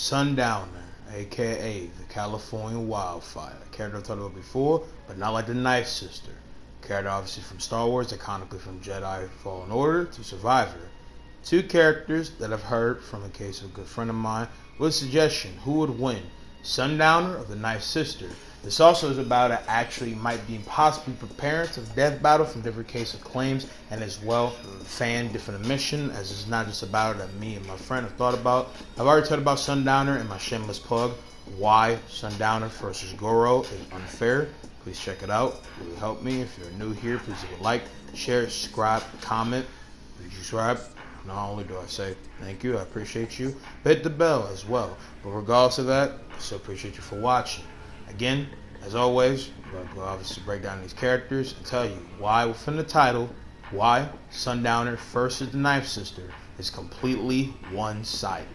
Sundowner, aka the California Wildfire. A character I've talked about before, but not like the Knife Sister. A character obviously from Star Wars, iconically from Jedi Fallen Order to Survivor. Two characters that I've heard from a case of a good friend of mine with a suggestion: who would win, Sundowner or the Knife Sister? This also is about actually might be possibly preparing to death battle from different case of claims, and as well fan different admission, as it's not just about it that me and my friend have thought about. I've already talked about Sundowner in my shameless plug. Why Sundowner versus Goro is unfair. Please check it out. It will help me. If you're new here, please give a like, share, subscribe, comment. Please subscribe. Not only do I say thank you, I appreciate you, hit the bell as well. But regardless of that, I still appreciate you for watching. Again, as always, we'll obviously break down these characters and tell you why within the title, why Sundowner versus the Knife Sister is completely one-sided.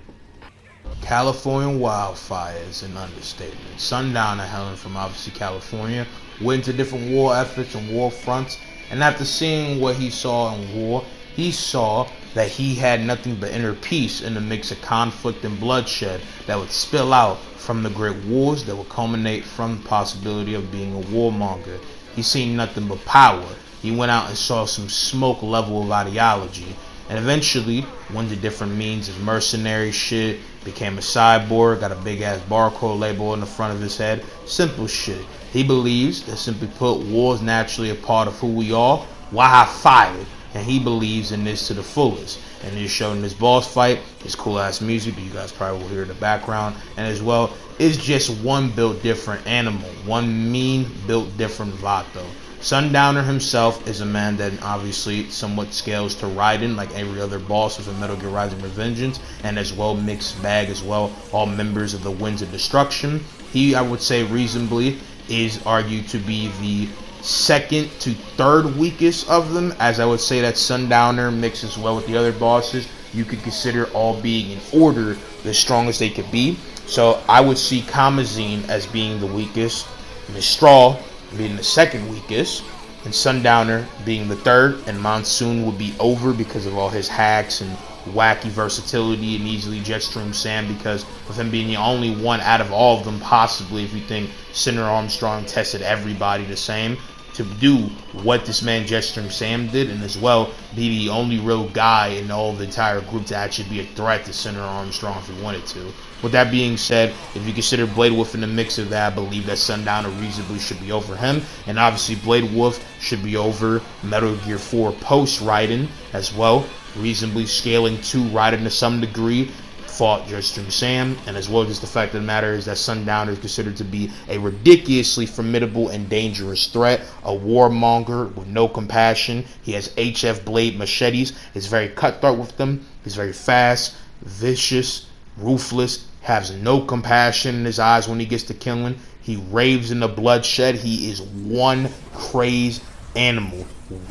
California Wildfire is an understatement. Sundowner, hailing from obviously California, went into different war efforts and war fronts, and after seeing what he saw in war, he saw that he had nothing but inner peace in the mix of conflict and bloodshed that would spill out from the great wars that would culminate from the possibility of being a warmonger. He seen nothing but power. He went out and saw some smoke level of ideology, and eventually went to different means as mercenary shit, became a cyborg, got a big ass barcode label in the front of his head. Simple shit. He believes that, simply put, war is naturally a part of who we are. Why I fired? And he believes in this to the fullest. And he's showing this boss fight, his cool ass music that you guys probably will hear in the background, and as well, it's just one built different animal, one mean built different Vato. Sundowner himself is a man that obviously somewhat scales to Raiden like every other boss of a Metal Gear Rising Revengeance, and as well mixed bag as well, all members of the Winds of Destruction. He, I would say reasonably, is argued to be the second to third weakest of them, as I would say that Sundowner mixes well with the other bosses. You could consider all being in order the strongest they could be. So I would see Kamazine as being the weakest, Mistral being the second weakest, and Sundowner being the third, and Monsoon would be over because of all his hacks and wacky versatility, and easily Jetstream Sam because of him being the only one out of all of them, possibly, if you think Senator Armstrong tested everybody the same, to do what this man Jetstream Sam did, and as well be the only real guy in all of the entire group to actually be a threat to Senator Armstrong if he wanted to. With that being said, if you consider Blade Wolf in the mix of that, I believe that Sundowner reasonably should be over him, and obviously Blade Wolf should be over Metal Gear 4 post Raiden as well, reasonably scaling to Raiden to some degree, fought Jetstream Sam, and as well, just the fact of the matter is that Sundowner is considered to be a ridiculously formidable and dangerous threat, a warmonger with no compassion. He has HF blade machetes. He's very cutthroat with them. He's very fast, vicious, ruthless, has no compassion in his eyes when he gets to killing. He raves in the bloodshed. He is one crazed animal,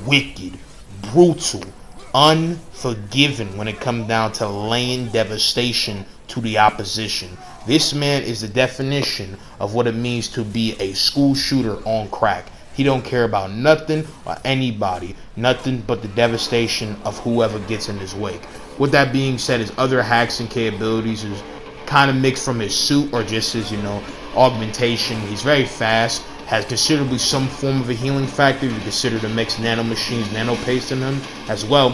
wicked, brutal, unforgiving when it comes down to laying devastation to the opposition. This man is the definition of what it means to be a school shooter on crack. He don't care about nothing or anybody, nothing but the devastation of whoever gets in his wake. With that being said, his other hacks and capabilities is kind of mixed from his suit or just his, augmentation. He's very fast, has considerably some form of a healing factor. You consider the mixed nanomachines, nanopaste in him as well.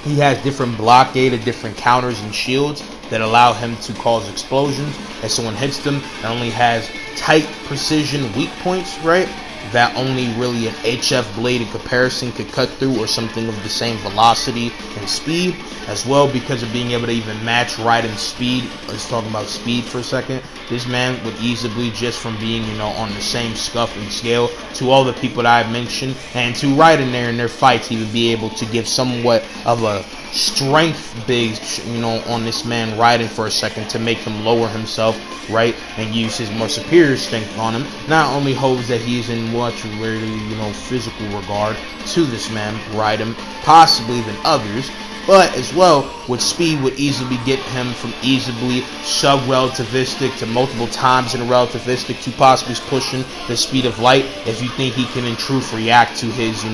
He has different blockade, different counters and shields that allow him to cause explosions as someone hits them. It only has tight precision weak points, right? That only really an HF blade in comparison could cut through, or something of the same velocity and speed as well, because of being able to even match Raiden's speed. Let's talk about speed for a second. This man would easily, just from being on the same scuff and scale to all the people that I mentioned, and to Raiden there in their fights, he would be able to give somewhat of a strength base, on this man Raiden for a second, to make him lower himself, right, and use his more superior strength on him. Not only holds that he is in much really, physical regard to this man Raiden, possibly than others, but as well with speed would easily get him from easily sub-relativistic to multiple times in a relativistic to possibly pushing the speed of light if you think he can in truth react to his,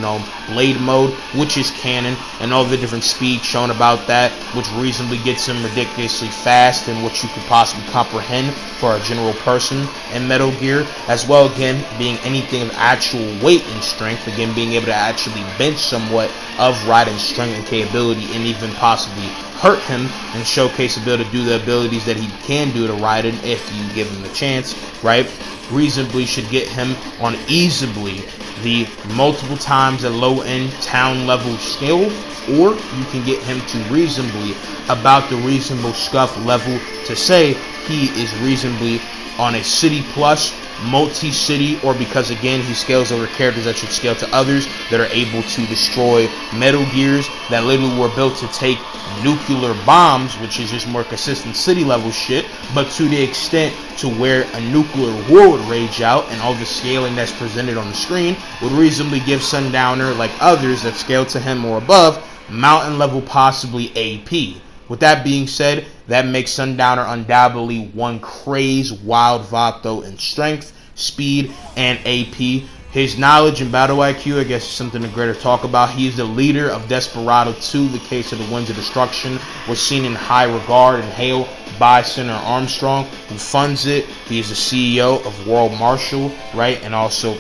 blade mode, which is canon, and all the different speeds shown about that, which reasonably gets him ridiculously fast and what you could possibly comprehend for a general person in Metal Gear, as well, again, being anything of actual weight and strength, again, being able to actually bench somewhat of riding strength and capability and even possibly hurt him and showcase the ability to do the abilities that he can do to ride it if you give him the chance, right? Reasonably should get him on easily the multiple times at low end town level skill, or you can get him to reasonably about the reasonable scuff level to say he is reasonably on a city plus multi-city, or because again he scales over characters that should scale to others that are able to destroy Metal Gears that literally were built to take nuclear bombs, which is just more consistent city level shit, but to the extent to where a nuclear war would rage out, and all the scaling that's presented on the screen would reasonably give Sundowner, like others that scale to him or above, mountain level possibly AP. With that being said, that makes Sundowner undoubtedly one crazed wild Vato in strength, speed, and AP. His knowledge and battle IQ, I guess, is something to greater talk about. He is the leader of Desperado 2, the case of the Winds of Destruction, was seen in high regard and hail by Senator Armstrong, who funds it. He is the CEO of World Marshal, right, and also,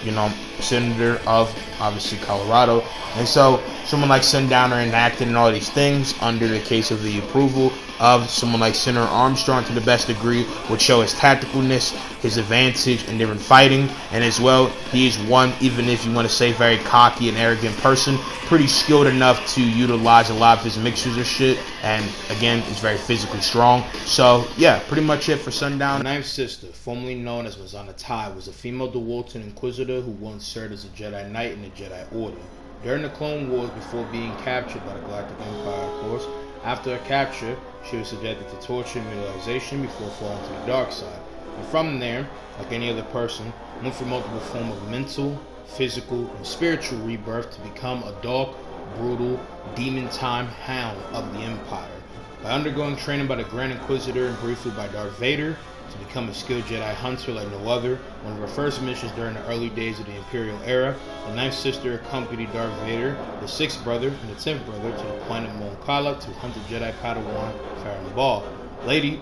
Senator of, obviously, Colorado. And so, someone like Sundowner enacted in all these things under the case of the approval of someone like Senator Armstrong to the best degree would show his tacticalness, his advantage in different fighting, and as well, he is one, even if you want to say very cocky and arrogant person, pretty skilled enough to utilize a lot of his mixtures of shit, and again, is very physically strong. So, yeah, pretty much it for Sundowner. Ninth Sister, formerly known as Mazana Tai, was a female DeWalton Inquisitor who once served as a Jedi Knight in the Jedi Order. During the Clone Wars, before being captured by the Galactic Empire, of course, after her capture, she was subjected to torture and mutilation before falling to the dark side. And from there, like any other person, went through multiple forms of mental, physical, and spiritual rebirth to become a dark, brutal, demon-time hound of the Empire. By undergoing training by the Grand Inquisitor and briefly by Darth Vader, to become a skilled Jedi hunter like no other, one of her first missions during the early days of the Imperial era, the Ninth Sister accompanied Darth Vader, the Sixth Brother, and the Tenth Brother to the planet Mon Cala to hunt the Jedi Padawan Farron Ball. Lady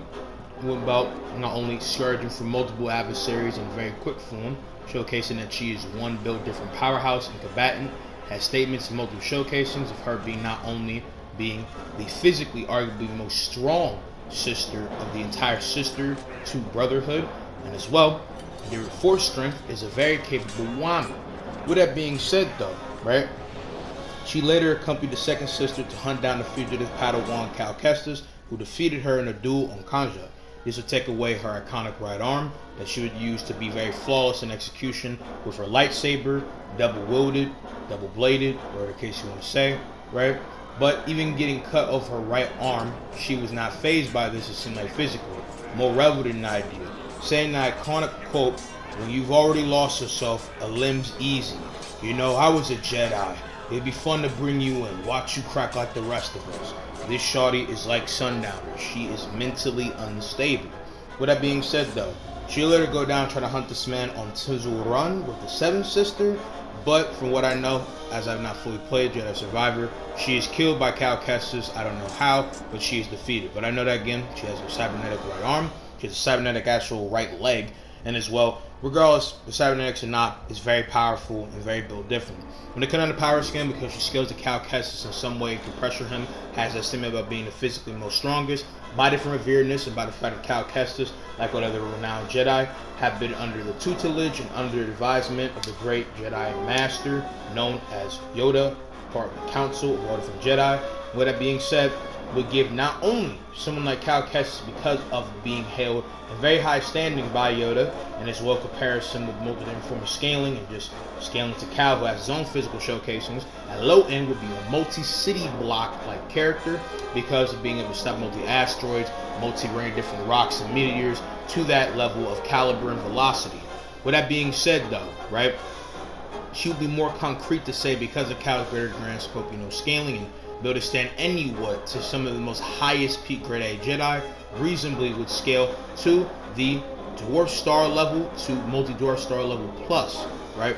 went about not only scourging from multiple adversaries in very quick form, showcasing that she is one built different powerhouse and combatant, has statements in multiple showcasings of her being not only being the physically arguably most strong sister of the entire sister to brotherhood, and as well, their force strength is a very capable woman. With that being said though, right, she later accompanied the second sister to hunt down the fugitive Padawan Cal Kestis, who defeated her in a duel on Kanja. This would take away her iconic right arm that she would use to be very flawless in execution with her lightsaber, double-wielded, double-bladed, whatever the case you want to say, right? But even getting cut off her right arm, she was not fazed by this, it seemed like physically. More reveled in the idea, saying the iconic quote, "When you've already lost yourself, a limb's easy. I was a Jedi. It'd be fun to bring you in, watch you crack like the rest of us." This shawty is like Sundowner. She is mentally unstable. With that being said though, she'll later go down trying to hunt this man on Tizzle Run with the Seventh Sister, but from what I know, as I've not fully played Jedi Survivor, she is killed by Cal Kestis. I don't know how, but she is defeated. But I know that again, she has a cybernetic right arm, she has a cybernetic actual right leg, and as well, regardless, the cybernetics or not, is very powerful and very built different. When it comes down to power skin, because she scales the Cal Kestis in some way to pressure him, has that statement about being the physically most strongest, by different reveredness and by the fact that Cal Kestis, like what other renowned Jedi, have been under the tutelage and under the advisement of the great Jedi Master, known as Yoda, part of the Council of Order from Jedi. With that being said, would give not only someone like Cal Kestis, because of being hailed in very high standing by Yoda, and as well comparison with multiple form of scaling and just scaling to Cal, who has his own physical showcasings. At low end would be a multi-city block like character because of being able to stop multi-asteroids, multi-rain different rocks and meteors to that level of caliber and velocity. With that being said though, right, she would be more concrete to say because of Cal's greater grand scope, scaling and be able to stand anywhat to some of the most highest peak grade A Jedi, reasonably would scale to the dwarf star level to multi-dwarf star level plus, right?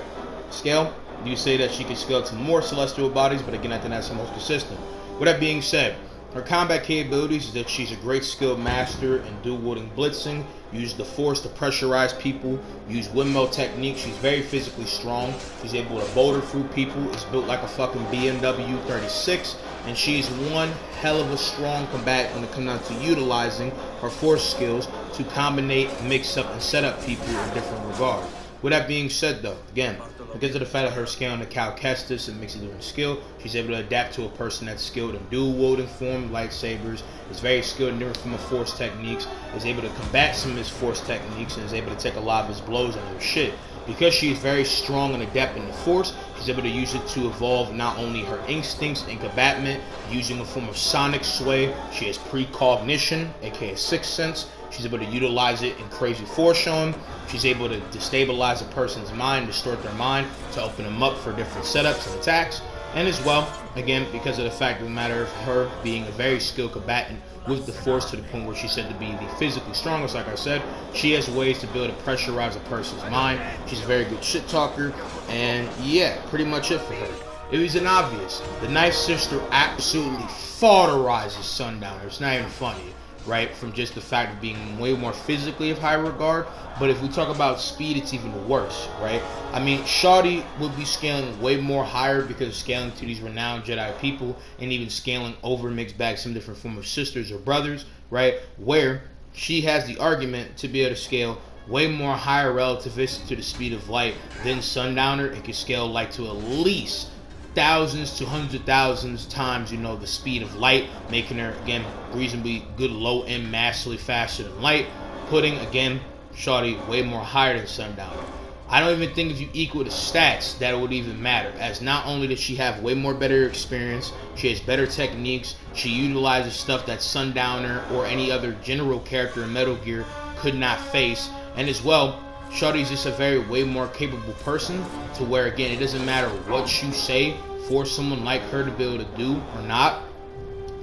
Scale, you say that she could scale to more celestial bodies, but again, I think that's the most consistent. With that being said, her combat capabilities is that she's a great skilled master in dual-wielding blitzing, use the force to pressurize people, use windmill technique. She's very physically strong. She's able to boulder through people. Is built like a fucking BMW 36, and she's one hell of a strong combatant when it comes down to utilizing her force skills to combinate, mix up, and set up people in different regards. With that being said, though, again, because of the fact of her scaling to Cal Kestis and mixing different skill, she's able to adapt to a person that's skilled in dual wielding form, lightsabers, is very skilled in different form of force techniques, is able to combat some of his force techniques, and is able to take a lot of his blows on her shit. Because she is very strong and adept in the force, she's able to use it to evolve not only her instincts and combatment, using a form of sonic sway. She has precognition, aka sixth sense. She's able to utilize it in crazy foreshowing. She's able to destabilize a person's mind, distort their mind, to open them up for different setups and attacks. And as well, again, because of the fact of the matter of her being a very skilled combatant with the force to the point where she's said to be the physically strongest, like I said, she has ways to be able to pressurize a person's mind. She's a very good shit talker, and yeah, pretty much it for her. It was an obvious. The Knife Sister absolutely fodderizes Sundowner. It's not even funny, right? From just the fact of being way more physically of high regard. But if we talk about speed, it's even worse, right? I mean, Shawty would be scaling way more higher because of scaling to these renowned Jedi people, and even scaling over mixed back some different form of sisters or brothers, right? Where she has the argument to be able to scale way more higher relativistic to the speed of light than Sundowner. It can scale like to at least thousands to hundreds of thousands times, you know, the speed of light, making her, again, reasonably good low end, massively faster than light, putting, again, Shawty way more higher than Sundowner. I don't even think if you equal the stats that it would even matter, as not only does she have way more better experience, she has better techniques, she utilizes stuff that Sundowner or any other general character in Metal Gear could not face, and as well, Shawty's just a very way more capable person, to where, again, it doesn't matter what you say for someone like her to be able to do or not,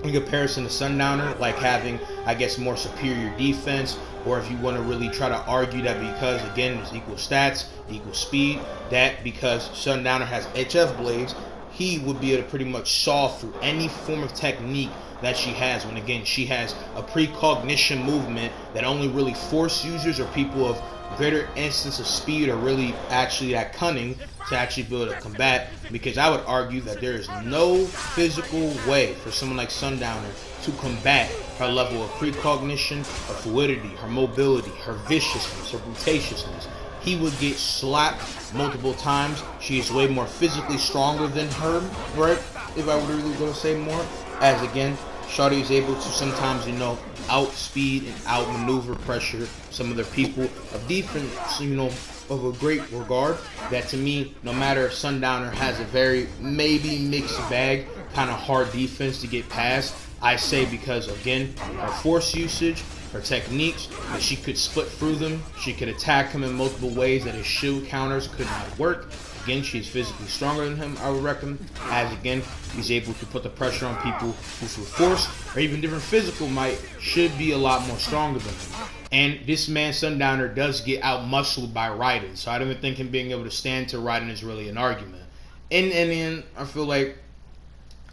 in comparison to Sundowner, like having, I guess, more superior defense, or if you want to really try to argue that because, again, there's equal stats, equal speed, that because Sundowner has HF blades, he would be able to pretty much saw through any form of technique that she has, when, again, she has a precognition movement that only really force users or people of greater instance of speed are really actually that cunning to actually be able to combat, because I would argue that there is no physical way for someone like Sundowner to combat her level of precognition, her fluidity, her mobility, her viciousness, her brutatiousness. He would get slapped multiple times. She is way more physically stronger than her, right? If I were really going to say more, as again, Shawty is able to sometimes, you know, outspeed and outmaneuver pressure some of their people of defense, you know, of a great regard. That to me, no matter if Sundowner has a very maybe mixed bag, kind of hard defense to get past, I say because, again, her force usage, her techniques, that she could split through them, she could attack him in multiple ways that his shield counters could not work. Again, she's physically stronger than him, I would reckon, as again, he's able to put the pressure on people who through force or even different physical might should be a lot more stronger than him. And this man, Sundowner, does get out-muscled by Raiden, so I don't even think him being able to stand to Raiden is really an argument. In the end, I feel like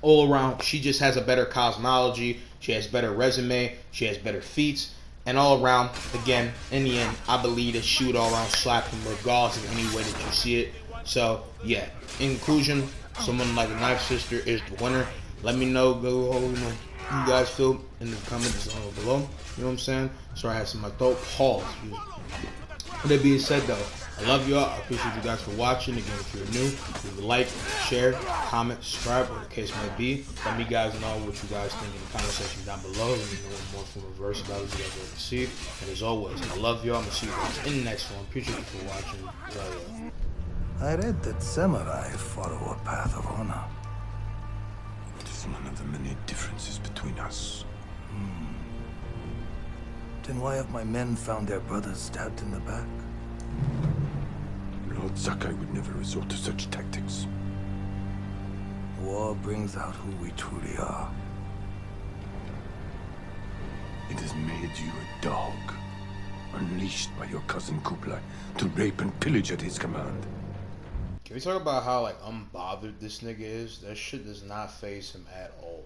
all around, she just has a better cosmology, she has better resume, she has better feats, and all around, again, in the end, I believe that she would all around slap him regardless of any way that you see it. So, yeah, in conclusion, someone like the Knife Sister is the winner. Let me know, you guys feel in the comments below. You know what I'm saying? Sorry, I had some of my throat. Pause. With that being said, though, I love y'all. I appreciate you guys for watching. Again, if you're new, leave a like, share, comment, subscribe, whatever the case may be. Let me guys know what you guys think in the comment section down below. Let me know more from reverse about what you guys want to see. And as always, I love y'all. I'm going to see you guys in the next one. Appreciate you for watching. Love y'all. I read that samurai follow a path of honor. It is one of the many differences between us. Then why have my men found their brothers stabbed in the back? Lord Sakai would never resort to such tactics. War brings out who we truly are. It has made you a dog, unleashed by your cousin Kublai to rape and pillage at his command. Can we talk about how like unbothered this nigga is? That shit does not faze him at all.